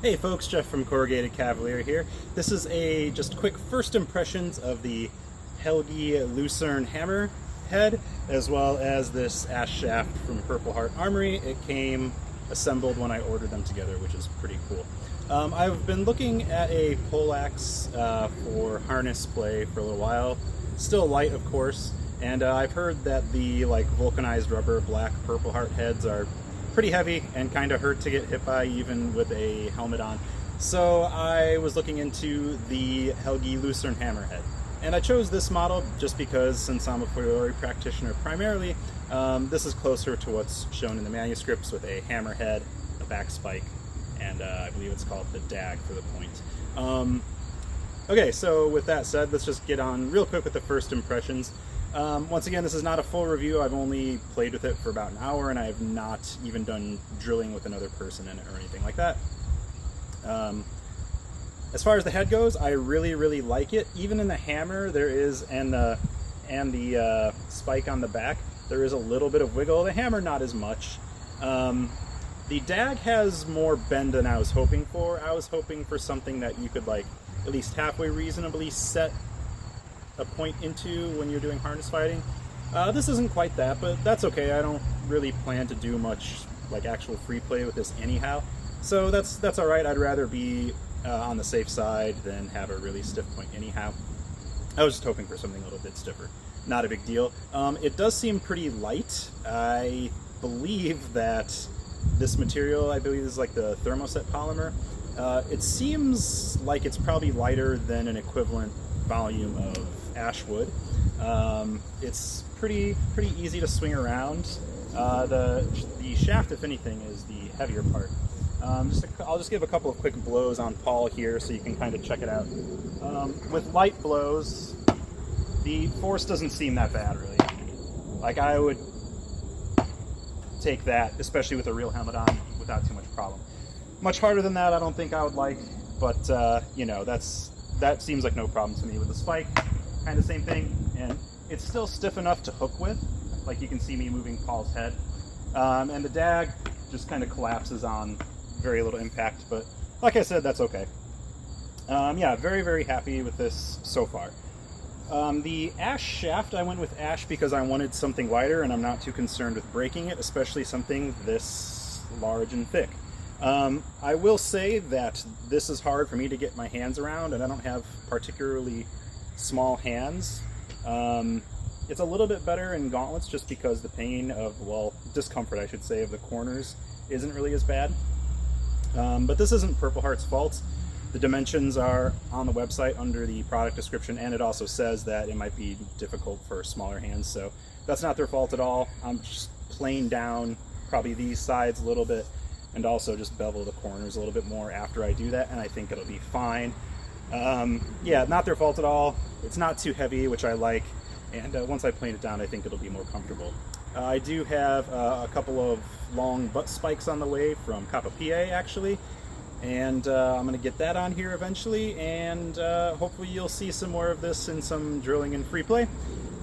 Hey folks, Jeff from Corrugated Cavalier here. This is a just quick first impressions of the Helgi Lucerne hammer head, as well as this ash shaft from Purple Heart Armory. It came assembled when I ordered them together, which is pretty cool. I've been looking at a poleaxe for harness play for a little while. Still light, of course, and I've heard that the vulcanized rubber black Purple Heart heads are pretty heavy and kind of hurt to get hit by even with a helmet on. So I was looking into the Helgi Lucerne hammerhead. And I chose this model just because, since I'm a Fiori practitioner primarily, this is closer to what's shown in the manuscripts with a hammerhead, a back spike, and I believe it's called the dag for the point. Okay, so with that said, let's just get on real quick with the first impressions. Once again, this is not a full review. I've only played with it for about an hour, and I have not even done drilling with another person in it or anything like that. As far as the head goes, I really like it. Even in the hammer, there is, and the spike on the back, there is a little bit of wiggle. The hammer, not as much. The dag has more bend than I was hoping for. I was hoping for something that you could at least halfway reasonably set a point into when you're doing harness fighting. This isn't quite that, but that's okay. I don't really plan to do much actual free play with this anyhow, so that's all right. I'd rather be on the safe side than have a really stiff point anyhow. I was just hoping for something a little bit stiffer. Not a big deal. It does seem pretty light. I believe that this material, I believe, is like the thermoset polymer. It seems like it's probably lighter than an equivalent volume of ash wood. It's pretty easy to swing around. The shaft, if anything, is the heavier part. I'll just give a couple of quick blows on Paul here so you can kind of check it out. With light blows, the force doesn't seem that bad, really. I would take that, especially with a real helmet on, without too much problem. Much harder than that, I don't think I would like, but that seems like no problem to me. With the spike, kind of same thing, and it's still stiff enough to hook with. You can see me moving Paul's head. And the dag just kind of collapses on very little impact, but like I said, that's okay. Yeah, very happy with this so far. The ash shaft, I went with ash because I wanted something lighter, and I'm not too concerned with breaking it, especially something this large and thick. I will say that this is hard for me to get my hands around, and I don't have particularly small hands. It's a little bit better in gauntlets just because the pain of, discomfort, I should say, of the corners isn't really as bad. But this isn't Purple Heart's fault. The dimensions are on the website under the product description, and it also says that it might be difficult for smaller hands, so that's not their fault at all. I'm just playing down probably these sides a little bit, and also just bevel the corners a little bit more after I do that, and I think it'll be fine. Yeah, not their fault at all. It's not too heavy, which I like, and once I plane it down, I think it'll be more comfortable. I do have a couple of long butt spikes on the way from Capapié, actually, and I'm going to get that on here eventually, and hopefully you'll see some more of this in some drilling and free play.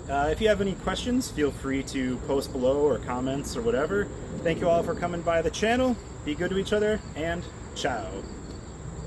If you have any questions, feel free to post below or comments or whatever. Thank you all for coming by the channel. Be good to each other, and ciao.